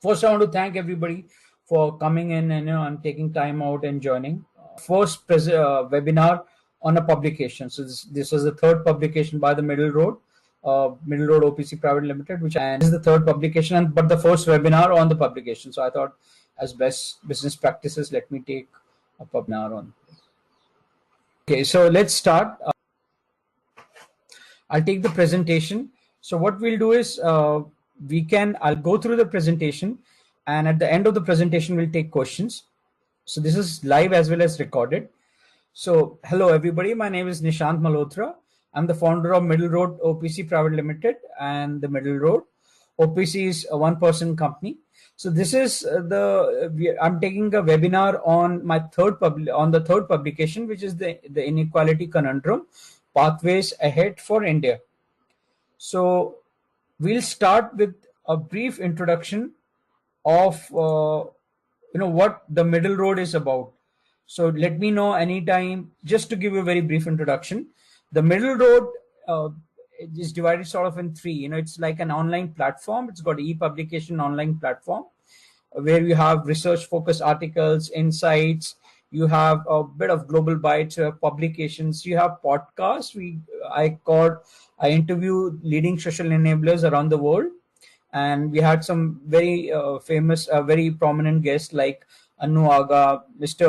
First, I want to thank everybody for coming in and taking time out and joining. First webinar on a publication. So this was the third publication by the Middle Road OPC Private Limited, and this is the third publication, but the first webinar on the publication. So I thought, as best business practices, let me take a webinar on. Okay, so let's start. I'll take the presentation. So what we'll do is I'll go through the presentation, and at the end of the presentation, we'll take questions. So this is live as well as recorded. So hello, everybody. My name is Nishant Malhotra. I'm the founder of Middle Road OPC Private Limited and the Middle Road. OPC is a one-person company. So this is I'm taking a webinar on my third publication, which is the Inequality Conundrum Pathways Ahead for India. So we'll start with a brief introduction of what the Middle Road is about. So let me know anytime, just to give you a very brief introduction. The Middle Road is divided sort of in three. It's like an online platform. It's got e-publication online platform where you have research-focused articles, insights. You have a bit of global bites, you have publications, you have podcasts. I interview leading social enablers around the world, and we had some very famous, very prominent guests like Anu Aga, Mr.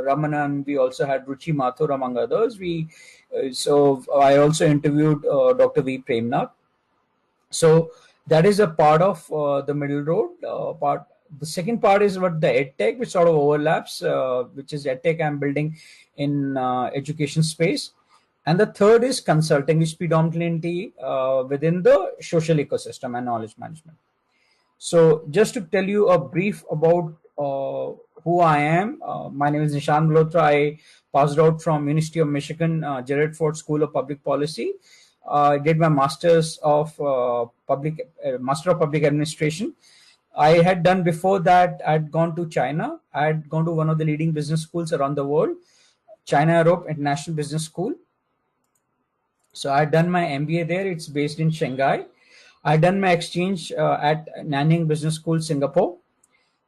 Ramanan. We also had Ruchi Mathur, among others. So I also interviewed Dr. V. Premnath. So that is a part of the Middle Road part. The second part is about the EdTech, which sort of overlaps, which is EdTech I'm building in education space. And the third is consulting, which predominantly within the social ecosystem and knowledge management. So just to tell you a brief about who I am, my name is Nishant Malhotra. I passed out from University of Michigan, Jared Ford School of Public Policy. I did my Master of Public Administration. I had done before that, I'd gone to China. I had gone to one of the leading business schools around the world, China Europe International Business School. So I had done my MBA there. It's based in Shanghai. I had done my exchange at Nanyang Business School, Singapore.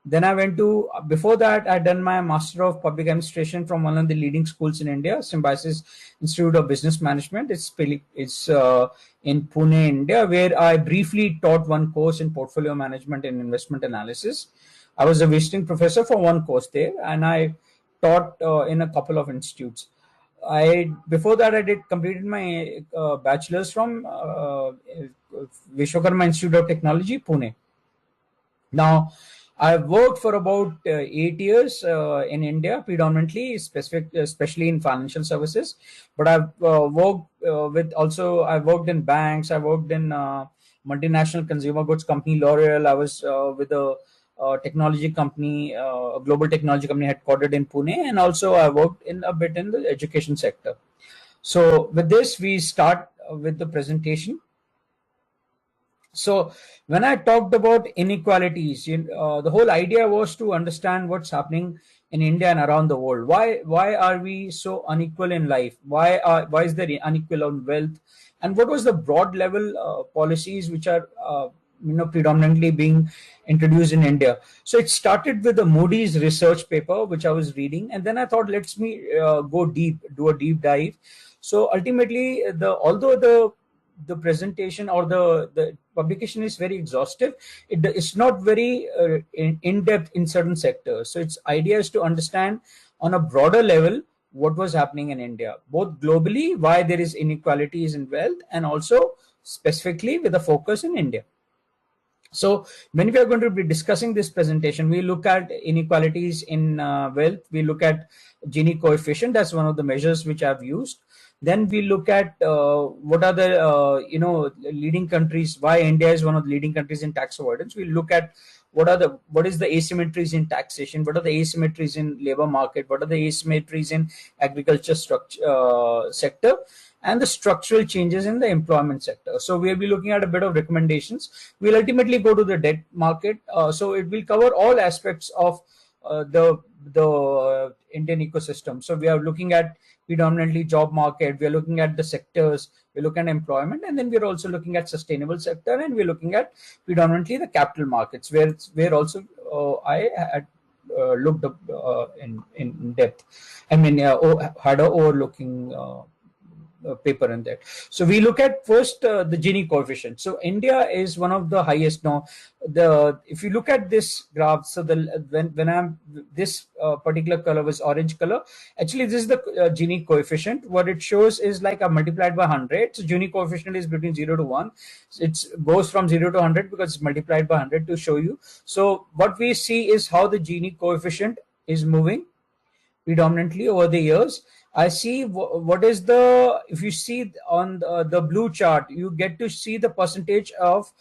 Then I went to, before that, I had done my Master of Public Administration from one of the leading schools in India, Symbiosis Institute of Business Management. It's in Pune, India, where I briefly taught one course in portfolio management and investment analysis. I was a visiting professor for one course there, and I taught in a couple of institutes. Before that, I completed my bachelor's from Vishwakarma Institute of Technology, Pune. Now, I've worked for about 8 years in India, predominantly, especially in financial services. But I've worked I worked in banks. I worked in multinational consumer goods company, L'Oreal. I was with a technology company, a global technology company headquartered in Pune. And also I worked a bit in the education sector. So with this, we start with the presentation. So when I talked about inequalities, the whole idea was to understand what's happening in India and around the world. Why are we so unequal in life? Why is there unequal on wealth? And what was the broad level policies which are predominantly being introduced in India? So it started with the Moody's research paper, which I was reading, and then I thought, do a deep dive. So ultimately, although the presentation or the publication is very exhaustive, it's not very in-depth in certain sectors. So its idea is to understand on a broader level what was happening in India, both globally, why there is inequalities in wealth, and also specifically with a focus in India. So when we are going to be discussing this presentation, we look at inequalities in wealth. We look at Gini coefficient. That's one of the measures which I've used. Then we look at what are the leading countries, why India is one of the leading countries in tax avoidance. We look at what is the asymmetries in taxation, what are the asymmetries in labor market, what are the asymmetries in agriculture sector, and the structural changes in the employment sector. So we'll be looking at a bit of recommendations. We'll ultimately go to the debt market. So it will cover all aspects of the Indian ecosystem. So we are looking at predominantly job market, we're looking at the sectors, we're looking at employment, and then we're also looking at sustainable sector, and we're looking at predominantly the capital markets, where also I had looked up in depth. I mean, had a overlooking paper in that. So we look at first the Gini coefficient. So India is one of the highest now. If you look at this graph, so when I'm this particular color was orange color. Actually, this is the Gini coefficient. What it shows is like a multiplied by 100. So Gini coefficient is between 0 to 1. So it goes from 0 to 100 because it's multiplied by 100 to show you. So what we see is how the Gini coefficient is moving predominantly over the years. I see what is the, if you see on the blue chart, you get to see the percentage of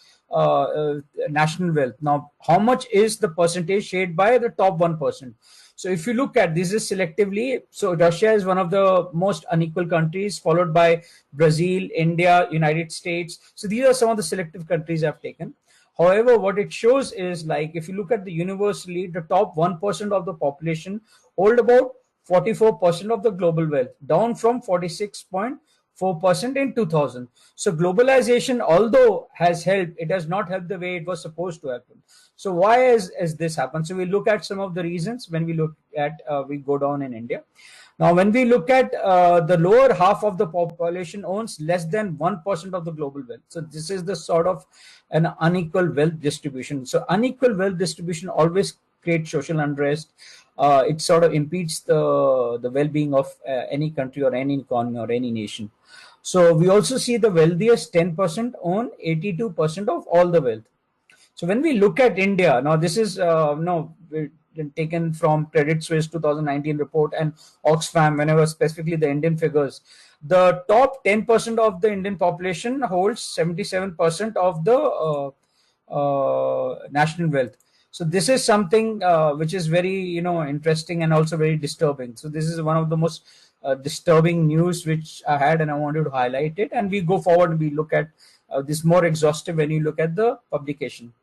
national wealth. Now, how much is the percentage shared by the top 1%? So if you look at this is selectively, so Russia is one of the most unequal countries, followed by Brazil, India, United States. So these are some of the selective countries I've taken. However, what it shows is like, if you look at the universally, the top 1% of the population hold about 44% of the global wealth, down from 46.4% in 2000. So globalization, although has helped, it has not helped the way it was supposed to happen. So why has this happened? So we look at some of the reasons when we look at, we go down in India. Now, when we look at the lower half of the population owns less than 1% of the global wealth. So this is the sort of an unequal wealth distribution. So unequal wealth distribution always creates social unrest. It sort of impedes the well-being of any country or any economy or any nation. So we also see the wealthiest 10% own 82% of all the wealth. So when we look at India, now this is taken from Credit Suisse 2019 report and Oxfam, whenever specifically the Indian figures. The top 10% of the Indian population holds 77% of the national wealth. So this is something which is very, interesting and also very disturbing. So this is one of the most disturbing news which I had, and I wanted to highlight it. And we go forward and we look at this more exhaustive when you look at the publication.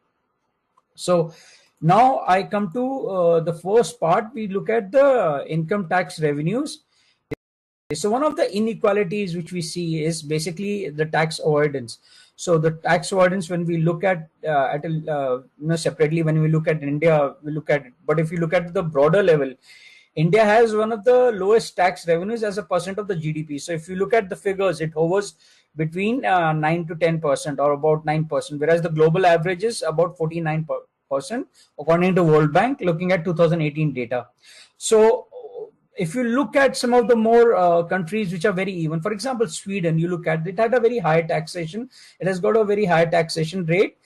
So now I come to the first part. We look at the income tax revenues. So one of the inequalities which we see is basically the tax avoidance. So the tax avoidance, when we look at separately, when we look at India, we look at it. But if you look at the broader level, India has one of the lowest tax revenues as a percent of the GDP. So if you look at the figures, it hovers between 9 to 10% or about 9%, whereas the global average is about 49%, according to World Bank, looking at 2018 data. So if you look at some of the more countries which are very even, for example, Sweden, you look at it, had a very high taxation. It has got a very high taxation rate.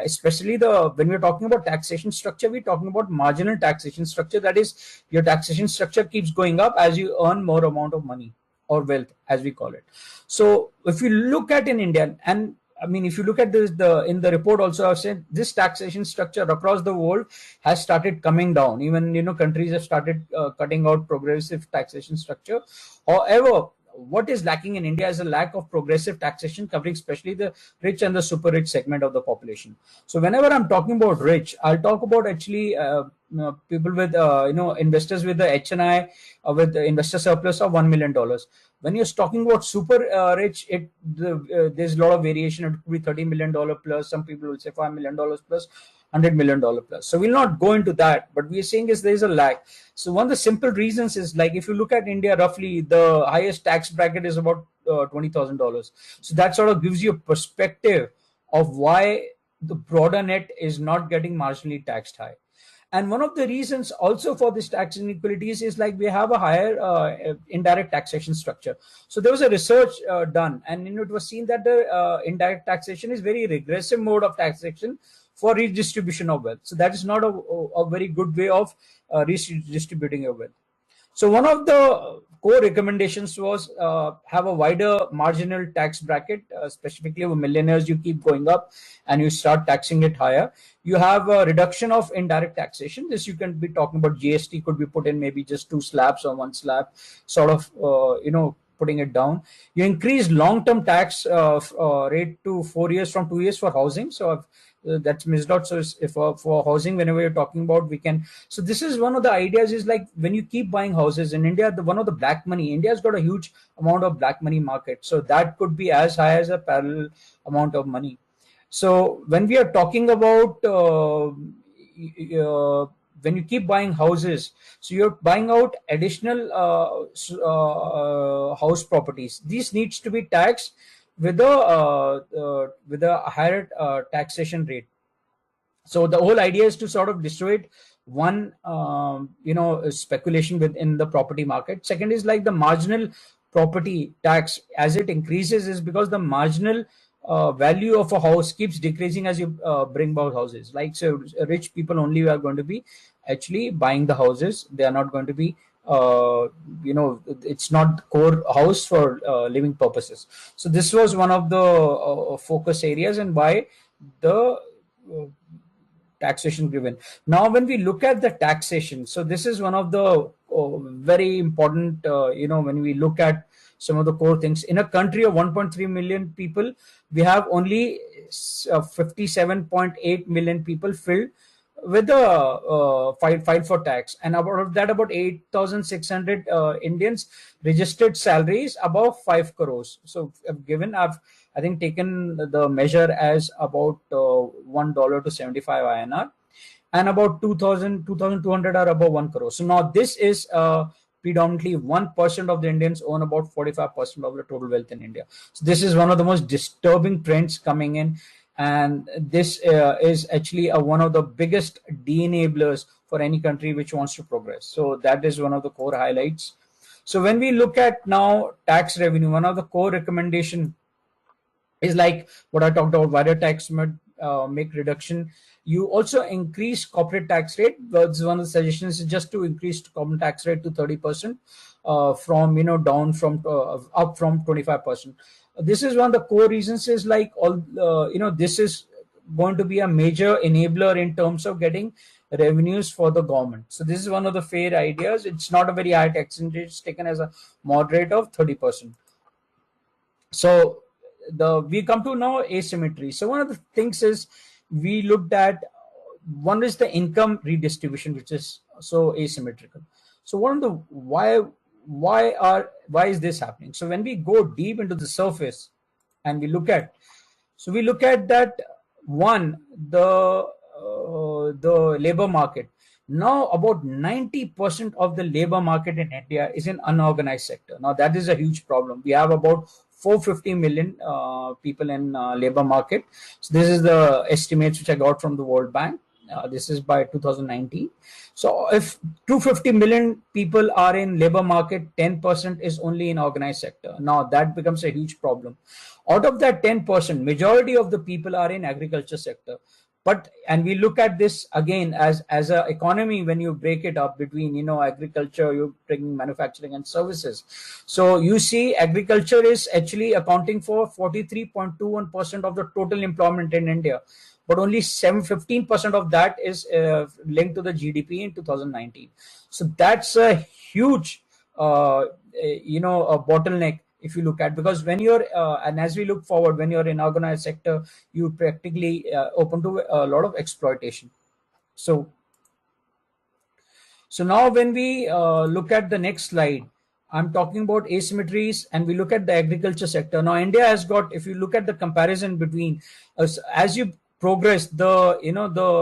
Especially when we're talking about taxation structure, we're talking about marginal taxation structure. That is, your taxation structure keeps going up as you earn more amount of money or wealth, as we call it. So if you look at in India, and I mean, if you look at this, in the report also, I've said this taxation structure across the world has started coming down. Even, countries have started cutting out progressive taxation structure. However, what is lacking in India is a lack of progressive taxation covering especially the rich and the super rich segment of the population. So whenever I'm talking about rich, I'll talk about actually people with investors with the HNI with the investor surplus of $1 million. When you're talking about super rich, there's a lot of variation. It could be $30 million plus. Some people will say $5 million plus. $100 million plus. So we'll not go into that, but we're saying is there is a lag. So one of the simple reasons is, like, if you look at India, roughly the highest tax bracket is about $20,000. So that sort of gives you a perspective of why the broader net is not getting marginally taxed high. And one of the reasons also for this tax inequalities is like we have a higher indirect taxation structure. So there was a research done, and it was seen that the indirect taxation is very regressive mode of taxation for redistribution of wealth. So that is not a very good way of redistributing your wealth. So one of the core recommendations was have a wider marginal tax bracket, specifically for millionaires. You keep going up and you start taxing it higher. You have a reduction of indirect taxation. This you can be talking about GST could be put in maybe just 2 slabs or 1 slab, sort of, putting it down. You increase long-term tax rate to 4 years from 2 years for housing. So that's missed out. So if for housing, whenever you're talking about, we can. So this is one of the ideas, is like when you keep buying houses in India, one of the black money, India's got a huge amount of black money market, so that could be as high as a parallel amount of money. So when we are talking about when you keep buying houses, so you're buying out additional house properties. These needs to be taxed with a higher taxation rate. So the whole idea is to sort of destroy one speculation within the property market. Second is like the marginal property tax, as it increases, is because the marginal value of a house keeps decreasing as you bring about houses. Like, so rich people only are going to be actually buying the houses. They are not going to be it's not core house for living purposes. So this was one of the focus areas, and why the taxation given. Now when we look at the taxation, so this is one of the very important when we look at some of the core things. In a country of 1.3 million people, we have only 57.8 million people filled with the file for tax, and about that, about 8,600 Indians registered salaries above 5 crores. So I've I think taken the measure as about $1 to 75 INR, and about 2,200 are above 1 crore. So now this is predominantly 1% of the Indians own about 45% of the total wealth in India. So this is one of the most disturbing trends coming in, and this is actually one of the biggest de-enablers for any country which wants to progress. So that is one of the core highlights. So when we look at now tax revenue, one of the core recommendation is like what I talked about, wider tax make reduction. You also increase corporate tax rate. That's one of the suggestions, is just to increase corporate tax rate to 30% from down from up from 25%. This is one of the core reasons, is like all this is going to be a major enabler in terms of getting revenues for the government. So this is one of the fair ideas. It's not a very high tax rate. It's taken as a moderate of 30%. So we come to now asymmetry. So one of the things is, we looked at, one is the income redistribution, which is so asymmetrical. So one of the why is this happening? So when we go deep into the surface and we look at that, one, the labor market. Now about 90% of the labor market in India is in unorganized sector. Now that is a huge problem. We have about 450 million people in labor market. So this is the estimates which I got from the World Bank. This is by 2019. So if 250 million people are in labor market, 10% is only in organized sector. Now that becomes a huge problem. Out of that 10%, majority of the people are in agriculture sector. And we look at this again as a economy. When you break it up between agriculture, you're bringing manufacturing and services. So you see agriculture is actually accounting for 43.21% of the total employment in India, but only 15% of that is linked to the GDP in 2019. So that's a huge a bottleneck, if you look at, because when you're and as we look forward, when you're in organized sector, you practically open to a lot of exploitation. So now when we look at the next slide, I'm talking about asymmetries, and we look at the agriculture sector. Now India has got, if you look at the comparison between as you progress, the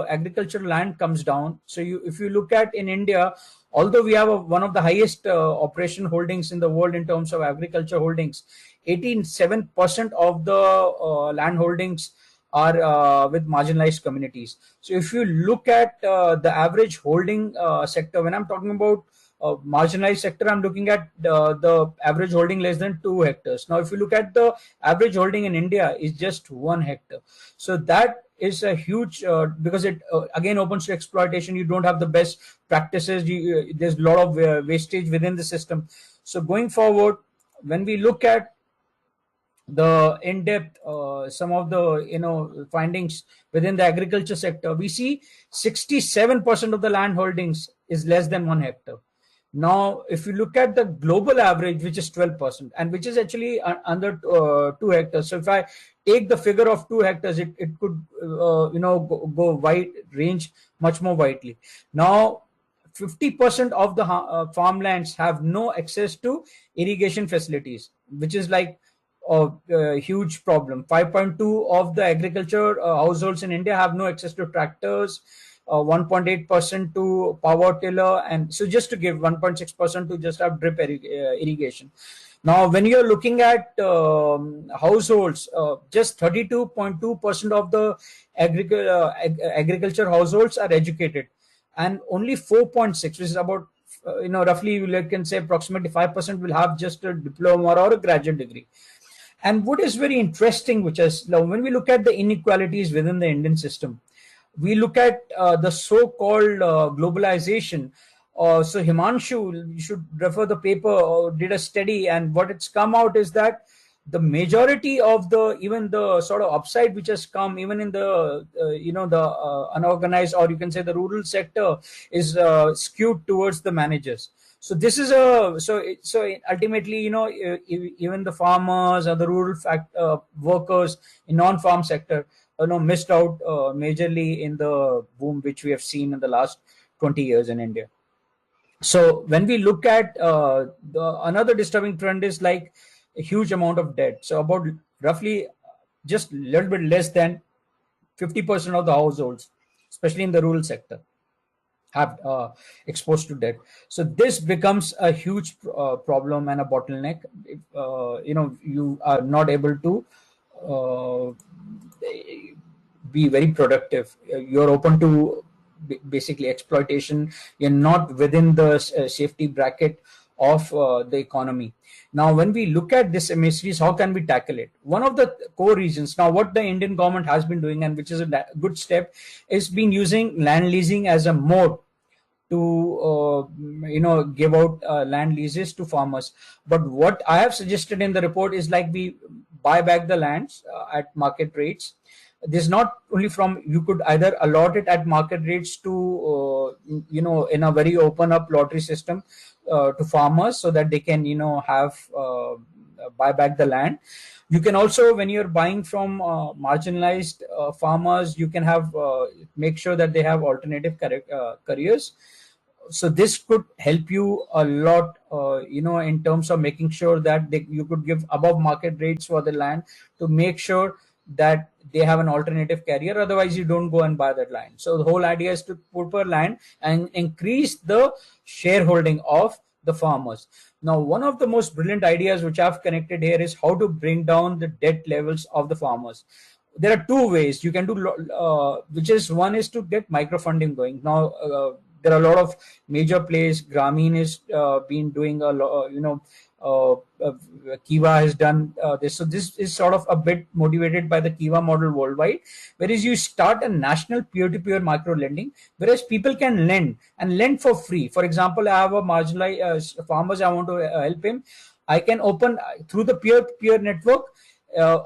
agricultural land comes down. So if you look at in India, although we have one of the highest operation holdings in the world in terms of agriculture holdings, 87% of the land holdings are with marginalized communities. So if you look at the average holding sector, when I'm talking about marginalized sector, I'm looking at the average holding less than 2 hectares. Now, if you look at the average holding in India is just 1 hectare. So that is a huge, because it again opens to exploitation. You don't have the best practices. There's a lot of wastage within the system. So going forward, when we look at the in-depth some of the findings within the agriculture sector, we see 67% of the land holdings is less than 1 hectare. Now, if you look at the global average, which is 12%, and which is actually under 2 hectares. So if I take the figure of 2 hectares, it could go wide range much more widely. Now, 50% of the farmlands have no access to irrigation facilities, which is like a huge problem. 5.2 of the agriculture households in India have no access to tractors, 1.8% to power tiller, and so just to give 1.6% to just have drip irrigation. Now, when you're looking at households, just 32.2% of the agriculture households are educated, and only 4.6, which is about roughly you can say approximately 5%, will have just a diploma or a graduate degree. And what is very interesting, which is now when we look at the inequalities within the Indian system, we look at the so-called globalization. So Himanshu, you should refer the paper, did a study, and what it's come out is that the majority of even the sort of upside which has come even in the unorganized, or you can say the rural sector, is skewed towards the managers. So this is so ultimately, even the farmers or the rural workers in non-farm sector, missed out majorly in the boom which we have seen in the last 20 years in India. So when we look at another disturbing trend is like a huge amount of debt. So about roughly just a little bit less than 50% of the households, especially in the rural sector, have exposed to debt. So this becomes a huge problem and a bottleneck. If, you are not able to be very productive. You're open to basically exploitation. You're not within the safety bracket of the economy. Now, when we look at this MSCs, how can we tackle it? One of the core reasons, now what the Indian government has been doing, and which is a good step, is been using land leasing as a mode to give out land leases to farmers. But what I have suggested in the report is like we buy back the lands at market rates. This is not only from, you could either allot it at market rates to in a very open up lottery system to farmers, so that they can have buy back the land. You can also, when you're buying from marginalized farmers, you can have make sure that they have alternative careers. So this could help you a lot, in terms of making sure that you could give above market rates for the land, to make sure that they have an alternative career. Otherwise, you don't go and buy that land. So the whole idea is to put land and increase the shareholding of the farmers. Now, one of the most brilliant ideas which I've connected here is how to bring down the debt levels of the farmers. There are two ways you can do, which is, one is to get microfunding going. Now, there are a lot of major players. Grameen is been doing a lot, Kiva has done this. So this is sort of a bit motivated by the Kiva model worldwide, whereas you start a national peer-to-peer micro lending, whereas people can lend and lend for free. For example, I have a marginalized farmers, I want to help him. I can open through the peer-to-peer network,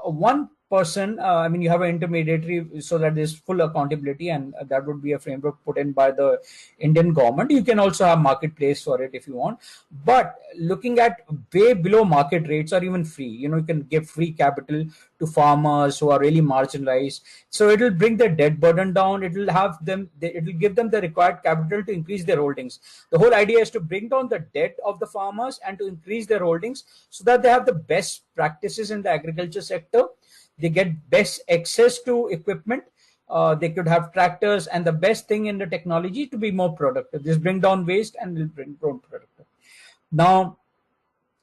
one person, you have an intermediary, so that there's full accountability, and that would be a framework put in by the Indian government. You can also have marketplace for it if you want, but looking at way below market rates or even free, you can give free capital to farmers who are really marginalized. So it will bring their debt burden down. It will have them, it will give them the required capital to increase their holdings. The whole idea is to bring down the debt of the farmers and to increase their holdings, so that they have the best practices in the agriculture sector. They get best access to equipment. They could have tractors, and the best thing in the technology to be more productive. This bring down waste and will bring more productive. Now,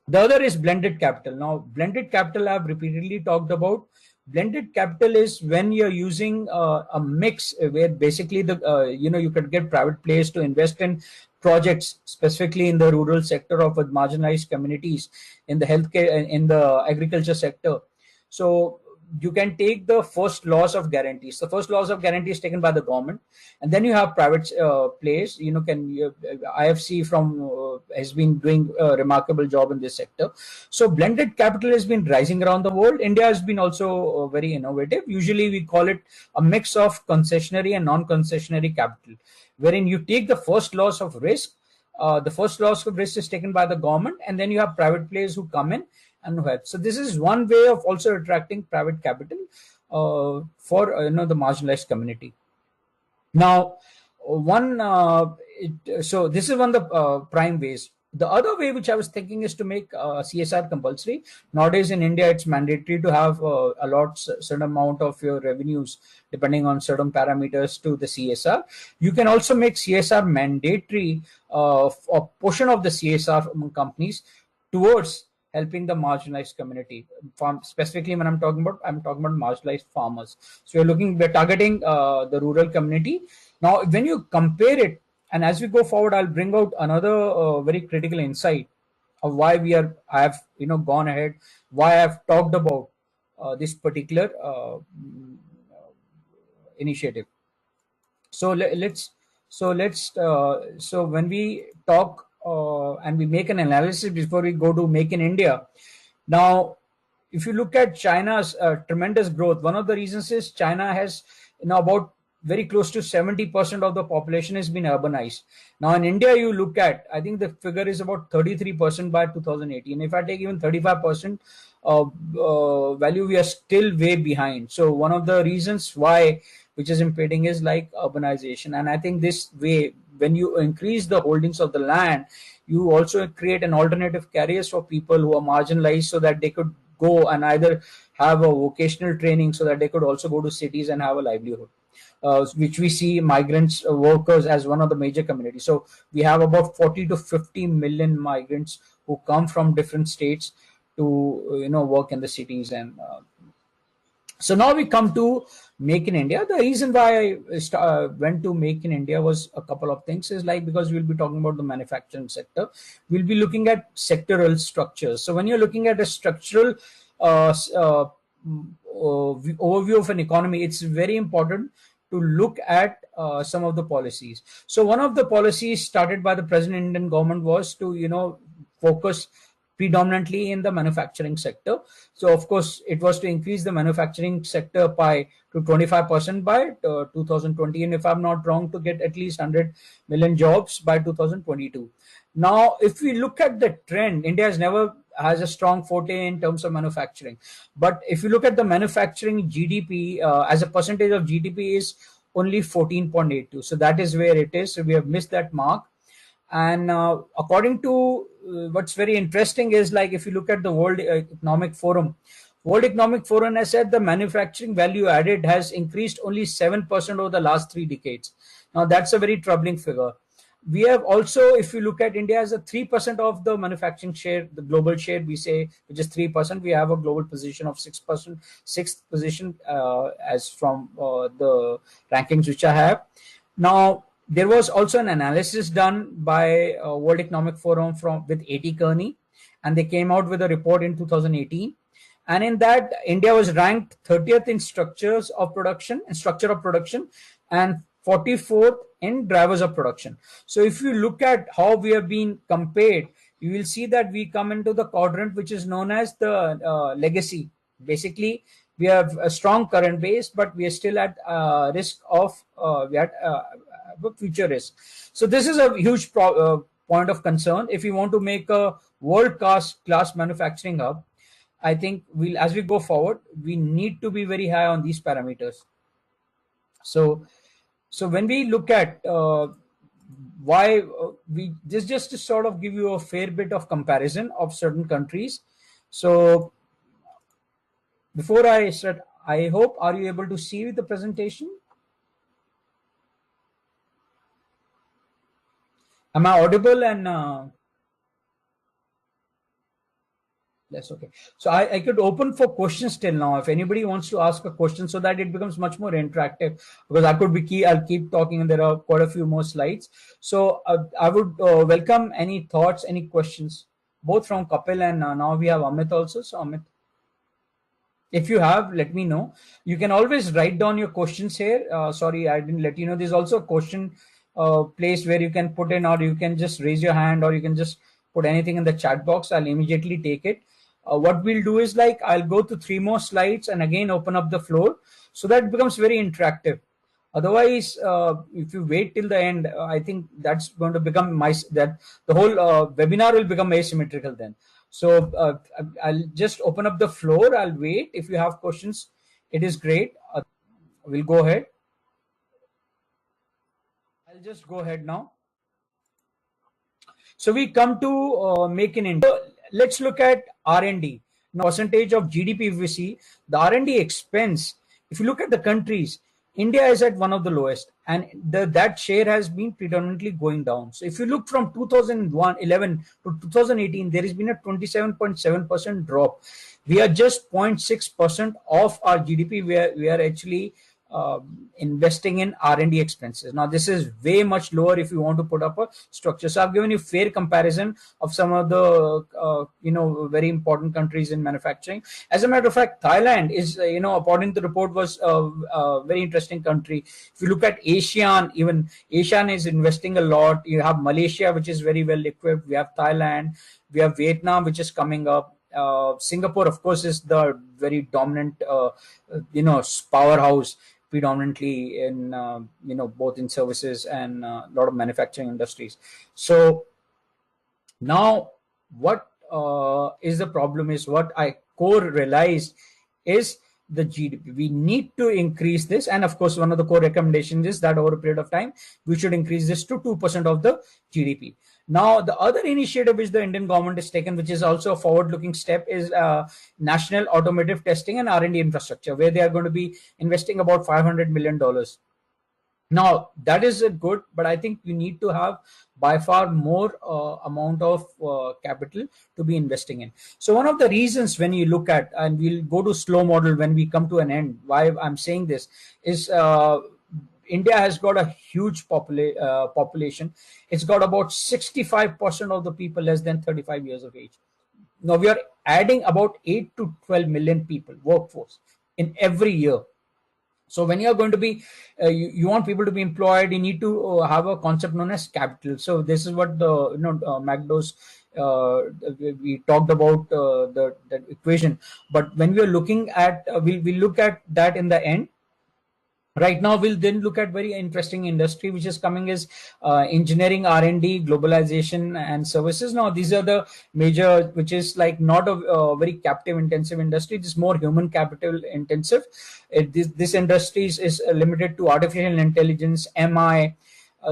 the other is blended capital. Now, blended capital I've repeatedly talked about. Blended capital is when you're using a mix where basically you could get private players to invest in projects, specifically in the rural sector of marginalized communities, in the healthcare, in the agriculture sector. So you can take the first loss of guarantees. The first loss of guarantee is taken by the government, and then you have private players. IFC has been doing a remarkable job in this sector. So blended capital has been rising around the world. India has been also very innovative. Usually we call it a mix of concessionary and non-concessionary capital, wherein you take the first loss of risk, The first loss of risk is taken by the government, and then you have private players who come in and who help. So this is one way of also attracting private capital for the marginalized community. Now, so this is one of the prime ways. The other way which I was thinking is to make CSR compulsory. Nowadays in India, it's mandatory to have allot certain amount of your revenues depending on certain parameters to the CSR. You can also make CSR mandatory a portion of the CSR among companies towards helping the marginalized community. Specifically, when I'm talking about marginalized farmers. So we're targeting the rural community. Now, when you compare it, and as we go forward, I'll bring out another very critical insight of why I have gone ahead, why I've talked about this particular initiative. So when we talk and we make an analysis before we go to Make in India. Now, if you look at China's tremendous growth, one of the reasons is China has about very close to 70% of the population has been urbanized. Now in India, you look at, I think the figure is about 33% by 2018. If I take even 35% value, we are still way behind. So one of the reasons why, which is impeding, is like urbanization. And I think this way, when you increase the holdings of the land, you also create an alternative careers for people who are marginalized, so that they could go and either have a vocational training, so that they could also go to cities and have a livelihood. Which we see migrants, workers as one of the major communities. So we have about 40 to 50 million migrants who come from different states to work in the cities. And so now we come to Make in India. The reason why I went to Make in India was a couple of things. Is like, because we'll be talking about the manufacturing sector, we'll be looking at sectoral structures. So when you're looking at a structural overview of an economy, it's very important to look at some of the policies. So one of the policies started by the present Indian government was to focus predominantly in the manufacturing sector. So of course it was to increase the manufacturing sector pie to 25% by 2020, and if I'm not wrong, to get at least 100 million jobs by 2022. Now if we look at the trend, India has a strong forte in terms of manufacturing, but if you look at the manufacturing GDP as a percentage of GDP is only 14.82. So that is where it is. So we have missed that mark. And according to what's very interesting is, like, if you look at the World Economic Forum has said the manufacturing value added has increased only 7% over the last 3 decades. Now that's a very troubling figure. We have also, if you look at India as a 3% of the manufacturing share, the global share we say, which is 3%, we have a global position of 6%, 6th position as from the rankings which I have. Now, there was also an analysis done by World Economic Forum with A.T. Kearney, and they came out with a report in 2018. And in that, India was ranked 30th in structure of production, and 44th in drivers of production. So if you look at how we have been compared, you will see that we come into the quadrant which is known as the legacy. Basically, we have a strong current base, but we are still at risk of future risk. So this is a huge point of concern. If we want to make a world-class manufacturing hub, I think as we go forward, we need to be very high on these parameters. So when we look at why just to sort of give you a fair bit of comparison of certain countries. So before I start, I hope, are you able to see the presentation? Am I audible? And that's okay. So I could open for questions till now. If anybody wants to ask a question, so that it becomes much more interactive, because I'll keep talking, and there are quite a few more slides. So I would welcome any thoughts, any questions, both from Kapil and now we have Amit also. So Amit, if you have, let me know. You can always write down your questions here. Sorry, I didn't let you know. There's also a question place where you can put in, or you can just raise your hand, or you can just put anything in the chat box. I'll immediately take it. What we'll do is, like, I'll go to 3 more slides and again open up the floor, so that it becomes very interactive. Otherwise, if you wait till the end, I think that's going to become that the whole webinar will become asymmetrical then. So I'll just open up the floor. I'll wait. If you have questions, it is great. We'll go ahead. I'll just go ahead now. So we come to Make in India. Let's look at R&D. Now, percentage of GDP, if we see the R&D expense, if you look at the countries, India is at one of the lowest, and that share has been predominantly going down. So if you look from 2011 to 2018, there has been a 27.7% drop. We are just 0.6% of our GDP. We are actually investing in R&D expenses. Now, this is way much lower if you want to put up a structure. So I've given you fair comparison of some of the very important countries in manufacturing. As a matter of fact, Thailand is according to the report was a very interesting country. If you look at ASEAN, even ASEAN is investing a lot. You have Malaysia, which is very well equipped. We have Thailand. We have Vietnam, which is coming up. Singapore, of course, is the very dominant powerhouse, predominantly in both in services and a lot of manufacturing industries. So now what is the problem is what I core realized is the GDP. We need to increase this, and of course one of the core recommendations is that over a period of time we should increase this to 2% of the GDP. Now, the other initiative which the Indian government has taken, which is also a forward-looking step, is National Automotive Testing and R&D Infrastructure, where they are going to be investing about $500 million. Now, that is good, but I think you need to have by far more amount of capital to be investing in. So one of the reasons when you look at, and we'll go to slow model when we come to an end, why I'm saying this is India has got a huge population. It's got about 65% of the people less than 35 years of age. Now we are adding about 8 to 12 million people workforce in every year. So when you are going to be, you want people to be employed, you need to have a concept known as capital. So this is what the McDo's we talked about that equation. But when we are looking at, we'll look at that in the end. Right now, we'll then look at very interesting industry which is coming is engineering, R&D, globalization, and services. Now, these are the major, which is like not a very capital intensive industry. It is more human capital intensive. This industry is limited to artificial intelligence, MI.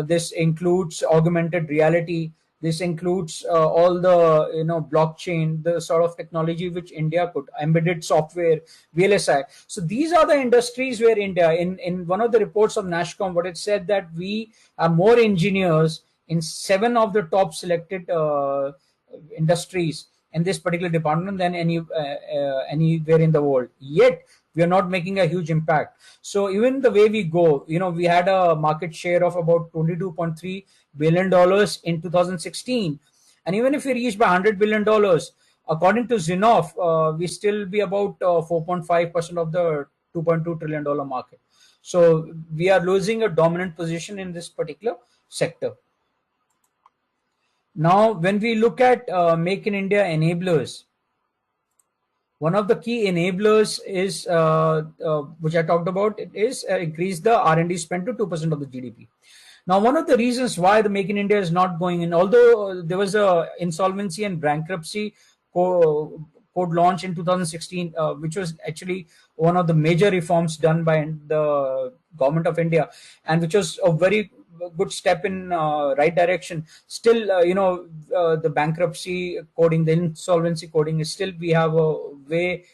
This includes augmented reality. This includes all the blockchain, the sort of technology which India could, embedded software, VLSI. So these are the industries where India, in one of the reports of NASSCOM, what it said that we have more engineers in 7 of the top selected industries in this particular department than anywhere in the world. Yet we are not making a huge impact. So even the way we go, we had a market share of about $22.3 billion in 2016, and even if we reach by $100 billion, according to Zinnov, we still be about 4.5% of the $2.2 trillion market. So we are losing a dominant position in this particular sector. Now, when we look at Make in India enablers, one of the key enablers is, which I talked about, it is increase the R&D spend to 2% of the GDP. Now, one of the reasons why the Make in India is not going in, although there was a insolvency and bankruptcy code launch in 2016, which was actually one of the major reforms done by the government of India, and which was a very good step in right direction. Still, the bankruptcy coding, the insolvency coding is still, we have a way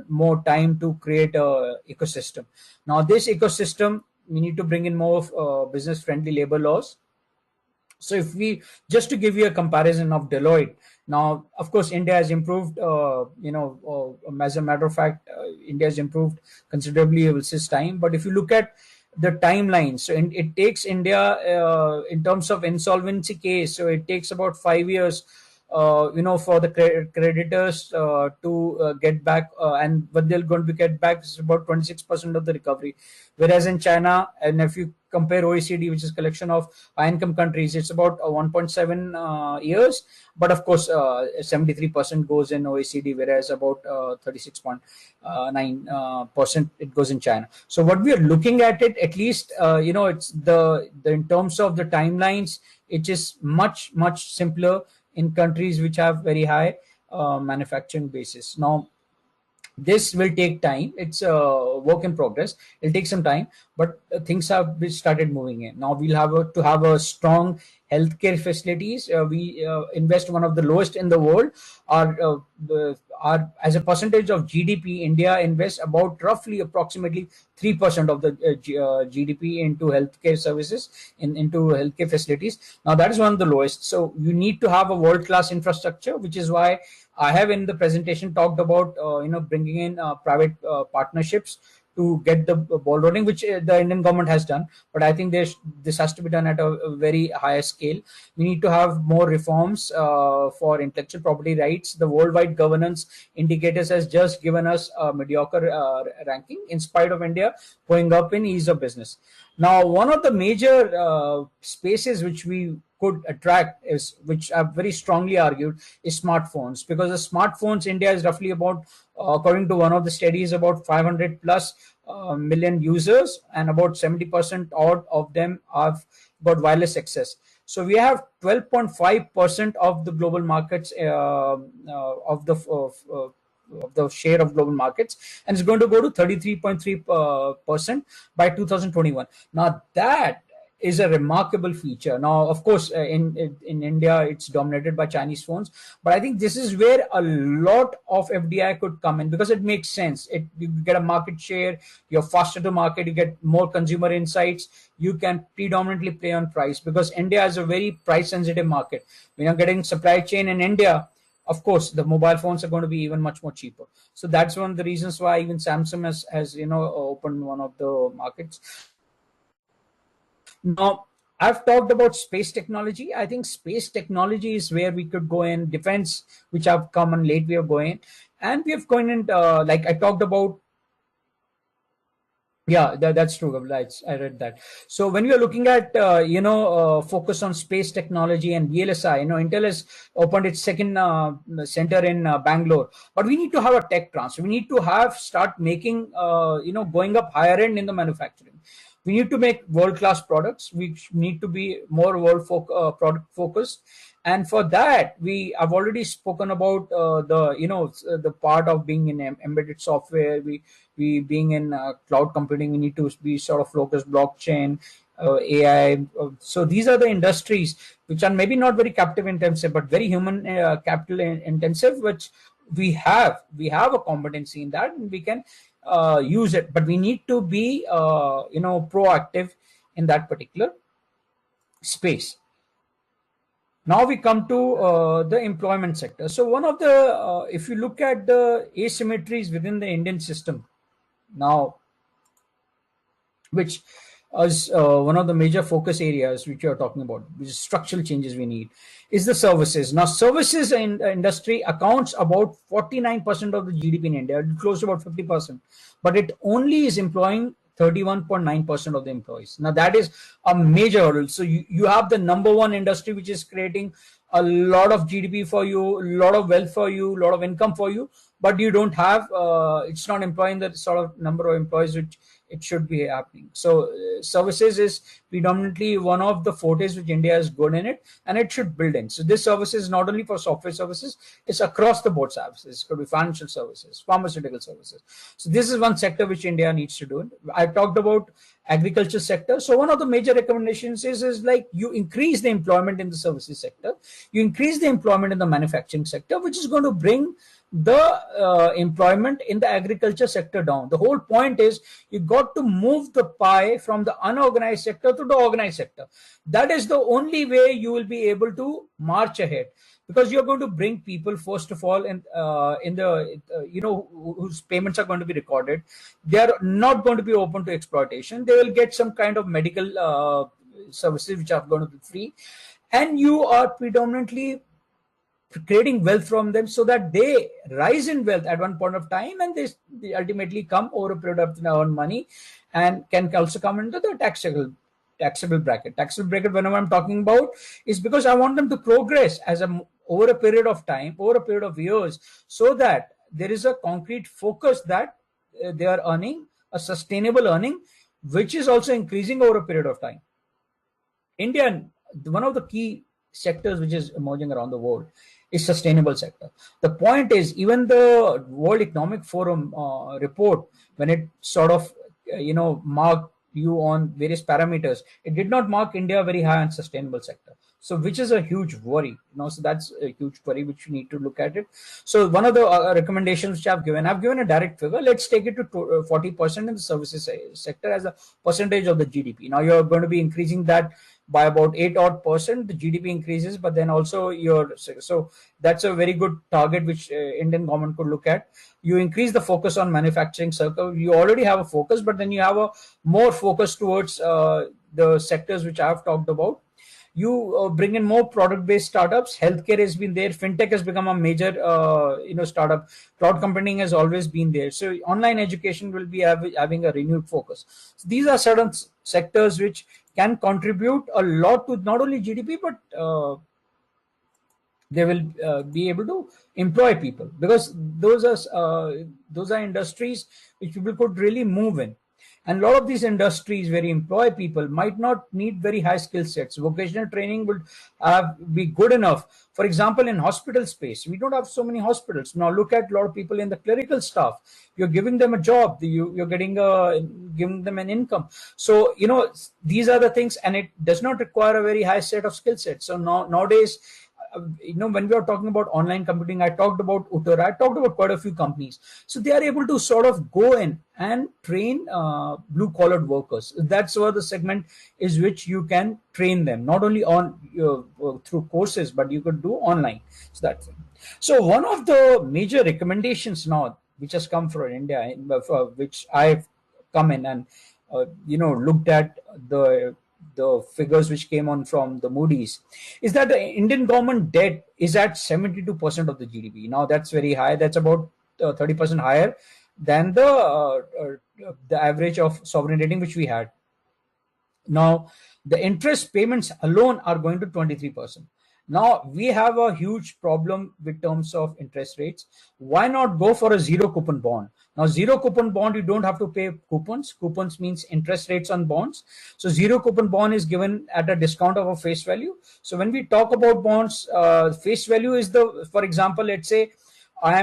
more time to create a ecosystem. Now, this ecosystem, we need to bring in more business friendly labor laws. So if we, just to give you a comparison of Deloitte, now, of course, India has improved, as a matter of fact, India has improved considerably over this time. But if you look at the timeline, so it takes India in terms of insolvency case, so it takes about 5 years for the creditors to get back, and what they're going to get back is about 26% of the recovery. Whereas in China, and if you compare OECD, which is collection of high income countries, it's about 1.7 years. But of course, 73% goes in OECD, whereas about 36.9% it goes in China. So what we are looking at it, at least, it's the in terms of the timelines, it is much simpler in countries which have very high manufacturing basis. Now, this will take time. It's a work in progress. It'll take some time, but things have started moving in. Now we'll to have a strong healthcare facilities. We invest one of the lowest in the world. Our as a percentage of GDP, India invests about roughly approximately 3% of the GDP into healthcare services, into healthcare facilities. Now that is one of the lowest. So you need to have a world-class infrastructure, which is why I have in the presentation talked about bringing in private partnerships to get the ball rolling, which the Indian government has done. But I think this has to be done at a very higher scale. We need to have more reforms for intellectual property rights. The worldwide governance indicators has just given us a mediocre ranking, in spite of India going up in ease of business. Now, one of the major spaces which we could attract is, which I've very strongly argued, is smartphones, because the smartphones, India is roughly about, according to one of the studies, about 500 plus million users, and about 70% odd of them have got wireless access. So we have 12.5% of the global markets of the share of global markets, and it's going to go to 33.3% by 2021. Now that is a remarkable feature. Now, of course, in India, it's dominated by Chinese phones, but I think this is where a lot of FDI could come in, because it makes sense. You get a market share, you're faster to market, you get more consumer insights, you can predominantly play on price, because India is a very price sensitive market. When you're getting supply chain in India, of course, the mobile phones are going to be even much more cheaper. So that's one of the reasons why even Samsung has opened one of the markets. Now, I've talked about space technology. I think space technology is where we could go in. Defense, which have come on late, we are going, and we have gone in. Like I talked about. Yeah, that's true. I read that. So when we are looking at focus on space technology and VLSI, Intel has opened its second center in Bangalore. But we need to have a tech transfer. We need to start making going up higher end in the manufacturing. We need to make world-class products. We need to be more product focused, and for that, I've already spoken about the part of being in embedded software. We being in cloud computing. We need to be sort of focused blockchain, AI. So these are the industries which are maybe not very capital intensive, but very human capital intensive, which we have a competency in that, and we can use it, but we need to be proactive in that particular space. Now we come to the employment sector. So one of the if you look at the asymmetries within the Indian system now, which is one of the major focus areas which you are talking about, which is structural changes we need, is the services. Now, services industry accounts about 49% of the GDP in India, close to about 50%, but it only is employing 31.9% of the employees. Now, that is a major hurdle. So you have the number one industry which is creating a lot of GDP for you, a lot of wealth for you, a lot of income for you, but you don't have, it's not employing the sort of number of employees which it should be happening. So services is predominantly one of the fortes which India is good in it, and it should build in. So this service is not only for software services, it's across the board services. It could be financial services, pharmaceutical services. So this is one sector which India needs to do. I talked about agriculture sector. So one of the major recommendations is like you increase the employment in the services sector, you increase the employment in the manufacturing sector, which is going to bring the employment in the agriculture sector down. The whole point is you got to move the pie from the unorganized sector to the organized sector. That is the only way you will be able to march ahead, because you're going to bring people, first of all, in the whose payments are going to be recorded. They are not going to be open to exploitation. They will get some kind of medical services which are going to be free, and you are predominantly creating wealth from them so that they rise in wealth at one point of time, and they ultimately come over a period of time, earn money, and can also come into the taxable bracket. Taxable bracket, whenever I'm talking about, is because I want them to progress over a period of time, over a period of years, so that there is a concrete focus that they are earning a sustainable earning, which is also increasing over a period of time. India, one of the key sectors which is emerging around the world is sustainable sector. The point is, even the World Economic Forum report, when it sort of marked you on various parameters, it did not mark India very high on sustainable sector. So which is a huge worry. So that's a huge worry which you need to look at it. So one of the recommendations which I've given a direct figure. Let's take it to 40% in the services sector as a percentage of the GDP. Now you're going to be increasing that by about 8% the GDP increases, but then also so that's a very good target which Indian government could look at. You increase the focus on manufacturing circle. You already have a focus, but then you have a more focus towards the sectors which I have talked about. You bring in more product-based startups. Healthcare has been there. Fintech has become a major, startup. Cloud computing has always been there. So online education will be having a renewed focus. So these are certain sectors which can contribute a lot to not only GDP, but they will be able to employ people, because those are industries which people could really move in. And a lot of these industries where you employ people might not need very high skill sets. Vocational training would be good enough. For example, in hospital space, we don't have so many hospitals. Now look at a lot of people in the clerical staff. You're giving them a job. You're giving them an income. So, these are the things, and it does not require a very high set of skill sets. So nowadays, when we are talking about online computing, I talked about Uttar, I talked about quite a few companies. So they are able to sort of go in and train blue collared workers. That's where the segment is which you can train them, not only on through courses, but you could do online. So that's it. So one of the major recommendations now, which has come from India, which I've come in and looked at the figures which came on from the Moody's, is that the Indian government debt is at 72% of the GDP. Now that's very high. That's about 30% higher than the average of sovereign rating which we had. Now the interest payments alone are going to 23%. Now we have a huge problem with terms of interest rates. Why not go for a zero coupon bond? Now zero coupon bond, you don't have to pay coupons. Coupons means interest rates on bonds. So zero coupon bond is given at a discount of a face value. So when we talk about bonds, face value is for example, let's say I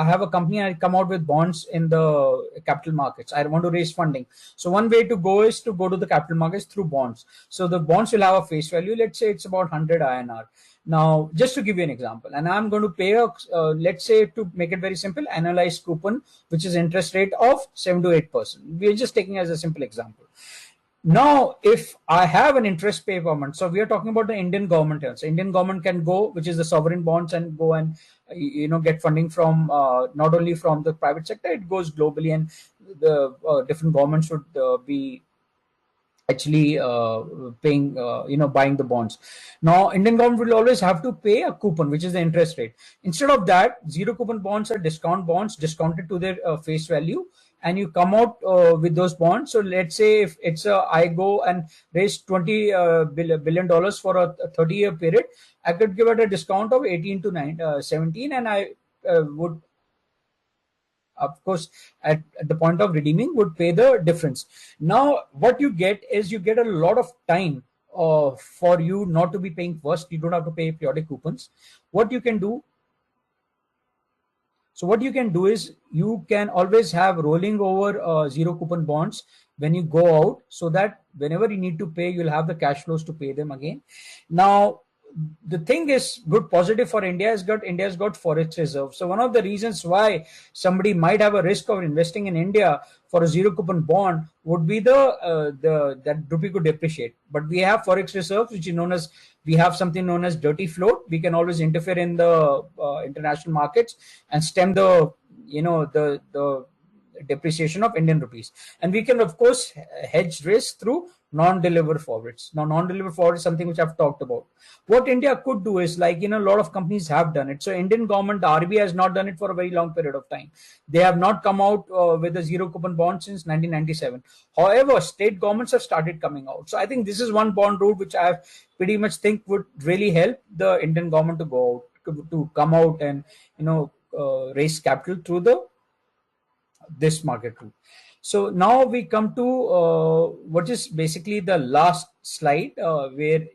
have a company, I come out with bonds in the capital markets. I want to raise funding. So one way to go is to go to the capital markets through bonds. So the bonds will have a face value. Let's say it's about 100 INR. Now, just to give you an example, and I'm going to pay let's say, to make it very simple, annualized coupon, which is interest rate of 7 to 8%. We're just taking as a simple example. Now, if I have an interest payment, so we are talking about the Indian government. So Indian government can go, which is the sovereign bonds, and go and get funding from not only from the private sector, it goes globally, and the different governments should be actually paying, buying the bonds. Now, Indian government will always have to pay a coupon, which is the interest rate. Instead of that, zero coupon bonds are discount bonds, discounted to their face value, and you come out with those bonds. So let's say if it's I go and raise $20 billion for a 30-year period, I could give it a discount of 18 to 17, and I would, of course, at the point of redeeming, would pay the difference. Now, what you get is you get a lot of time for you not to be paying first. You don't have to pay periodic coupons. What you can do is you can always have rolling over zero coupon bonds when you go out, so that whenever you need to pay, you'll have the cash flows to pay them again. Now, the thing is good positive for India's got forex reserve. So one of the reasons why somebody might have a risk of investing in India for a zero coupon bond would be that rupee could depreciate. But we have forex reserves, which is known as, we have something known as dirty float. We can always interfere in the international markets and stem the depreciation of Indian rupees. And we can, of course, hedge risk through non-deliver forwards. Now, non-deliver forward is something which I've talked about. What India could do is, like, a lot of companies have done it. So Indian government, the RBI has not done it for a very long period of time. They have not come out with a zero coupon bond since 1997. However, state governments have started coming out. So I think this is one bond route which I pretty much think would really help the Indian government to go out, to come out and raise capital through this market route. So now we come to what is basically the last slide, where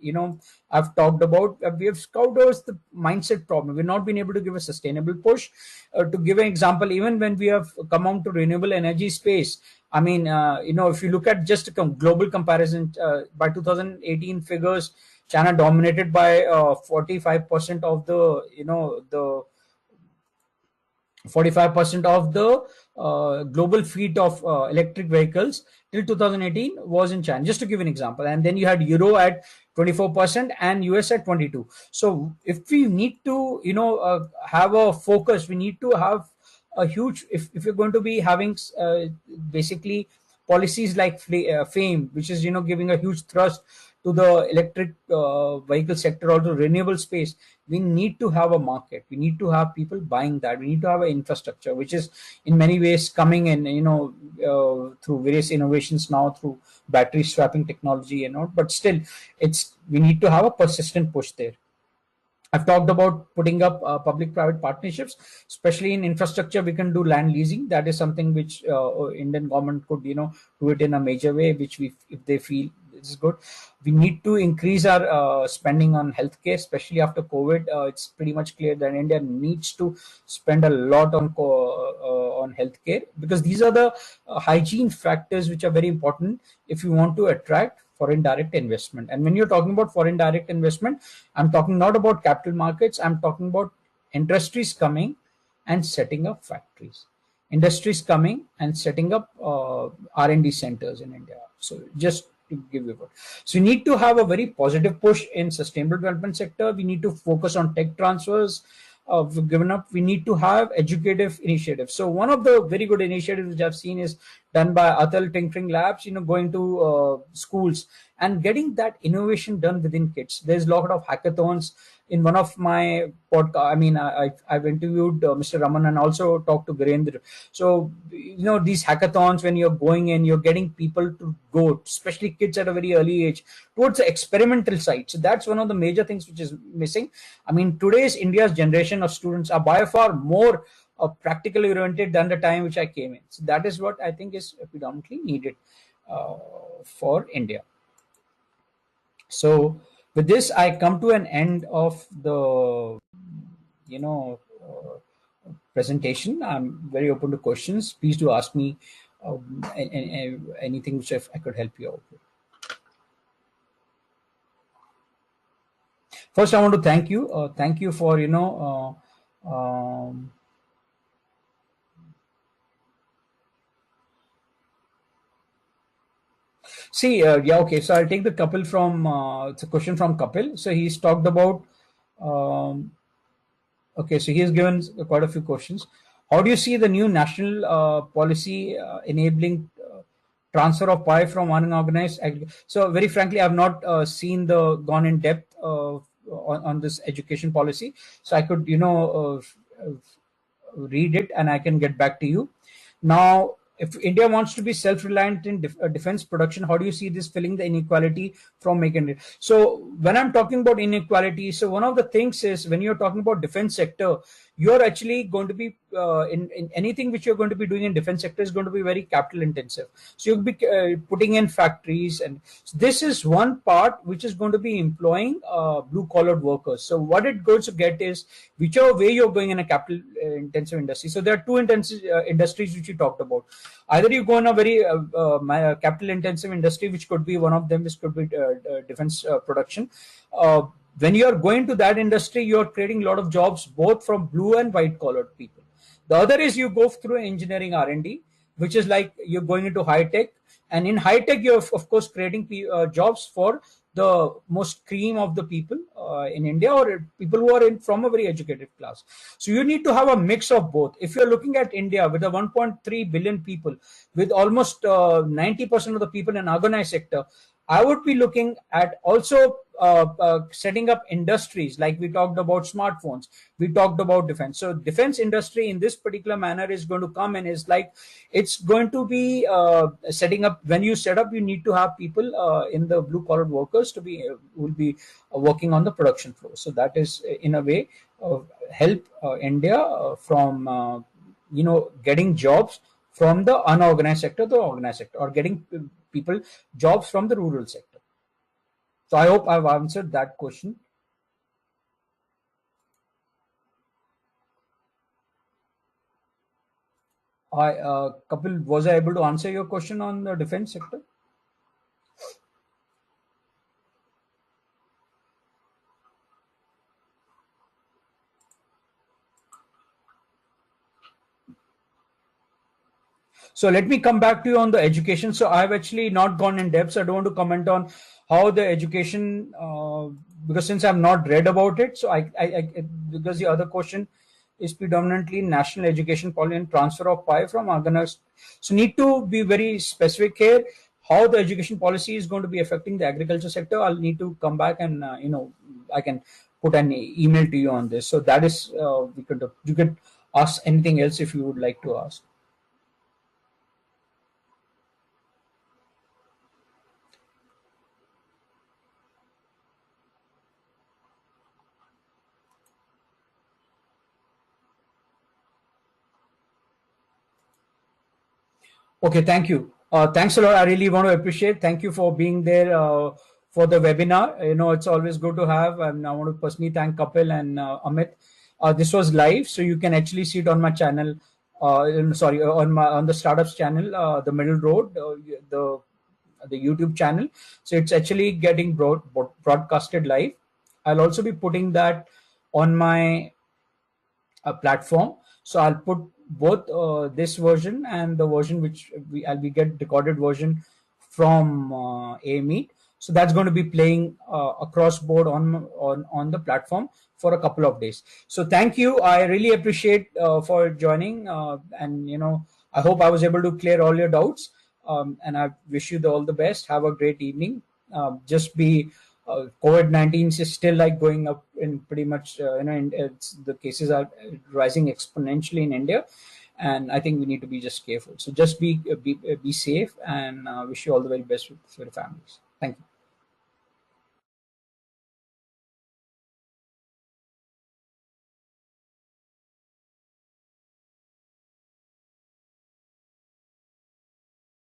I've talked about, we have covered the mindset problem. We've not been able to give a sustainable push. To give an example, even when we have come on to renewable energy space, I mean, if you look at just a global comparison, by 2018 figures, China dominated by 45% of the 45% of the global fleet of electric vehicles till 2018 was in China, just to give an example. And then you had Euro at 24% and US at 22. So if we need to, have a focus, we need to have a huge, if you're going to be having basically policies like FAME, which is, giving a huge thrust to the electric vehicle sector or the renewable space, we need to have a market. We need to have people buying that. We need to have an infrastructure, which is in many ways coming in, through various innovations now, through battery swapping technology and all. But still, we need to have a persistent push there. I've talked about putting up public-private partnerships, especially in infrastructure. We can do land leasing. That is something which Indian government could, do it in a major way, which if they feel this is good. We need to increase our spending on healthcare, especially after COVID. It's pretty much clear that India needs to spend a lot on healthcare, because these are the hygiene factors which are very important if you want to attract foreign direct investment. And when you're talking about foreign direct investment, I'm talking not about capital markets. I'm talking about industries coming and setting up factories, industries coming and setting up R&D centers in India. So just to give you a word. So we need to have a very positive push in sustainable development sector. We need to focus on tech transfers. We need to have educative initiatives. So one of the very good initiatives which I've seen is done by Atal Tinkering Labs, going to schools and getting that innovation done within kids. There's a lot of hackathons. In one of my podcast, I mean, I've interviewed Mr. Raman and also talked to Virendra. So, these hackathons, when you're going in, you're getting people to go, especially kids at a very early age, towards the experimental side. So that's one of the major things which is missing. I mean, today's India's generation of students are by far more practically oriented than the time which I came in. So that is what I think is predominantly needed for India. So with this, I come to an end of the, presentation. I'm very open to questions. Please do ask me anything which I could help you out with. First, I want to thank you. Thank you for, see, yeah, okay. So I'll take the Kapil from, it's a question from Kapil. So he's talked about, okay, so he has given quite a few questions. How do you see the new national policy enabling transfer of pie from unorganized? So very frankly, I've not gone in depth on this education policy. So I could, read it and I can get back to you. Now, if India wants to be self-reliant in defense production, how do you see this filling the inequality from making it? So when I'm talking about inequality, so one of the things is when you're talking about defense sector, you're actually going to be in anything which you're going to be doing in defense sector is going to be very capital intensive. So you'll be putting in factories, and so this is one part which is going to be employing blue collared workers. So what it goes to get is whichever way you're going in a capital intensive industry. So there are two intensive industries which you talked about. Either you go in a very capital intensive industry, which could be one of them, which could be defense production. When you are going to that industry, you are creating a lot of jobs, both from blue and white collared people. The other is you go through engineering R&D, which is like you're going into high tech. And in high tech, you're of course creating jobs for the most cream of the people in India, or people who are from a very educated class. So you need to have a mix of both. If you're looking at India with a 1.3 billion people, with almost 90% of the people in organized sector, I would be looking at also setting up industries, like we talked about smartphones, we talked about defense. So defense industry in this particular manner is going to come in, is like it's going to be setting up. When you set up, you need to have people in the blue collar workers to be will be working on the production floor. So that is in a way help India from getting jobs from the unorganized sector to the organized sector, or getting people jobs from the rural sector. So I hope I've answered that question. Kapil, was I able to answer your question on the defense sector? So let me come back to you on the education. So I've actually not gone in depth. So I don't want to comment on how the education, because since I've not read about it. So because the other question is predominantly national education policy and transfer of pie from organized. So need to be very specific here. How the education policy is going to be affecting the agriculture sector, I'll need to come back and I can put an email to you on this. So that is you could ask anything else if you would like to ask. Okay, thank you. Thanks a lot. I really want to appreciate. Thank you for being there for the webinar. It's always good to have. And I want to personally thank Kapil and Amit. This was live, so you can actually see it on my channel. Sorry, on the startups channel, the Middle Road, the YouTube channel. So it's actually getting broadcasted live. I'll also be putting that on my platform. So I'll put both this version and the version which I'll be get recorded version from A-Meet. So that's going to be playing across board on the platform for a couple of days. So thank you. I really appreciate for joining, and I hope I was able to clear all your doubts. And I wish you all the best. Have a great evening. Just be COVID-19 is still like going up in pretty much, the cases are rising exponentially in India, and I think we need to be just careful. So just be safe, and wish you all the very best for your families. Thank you.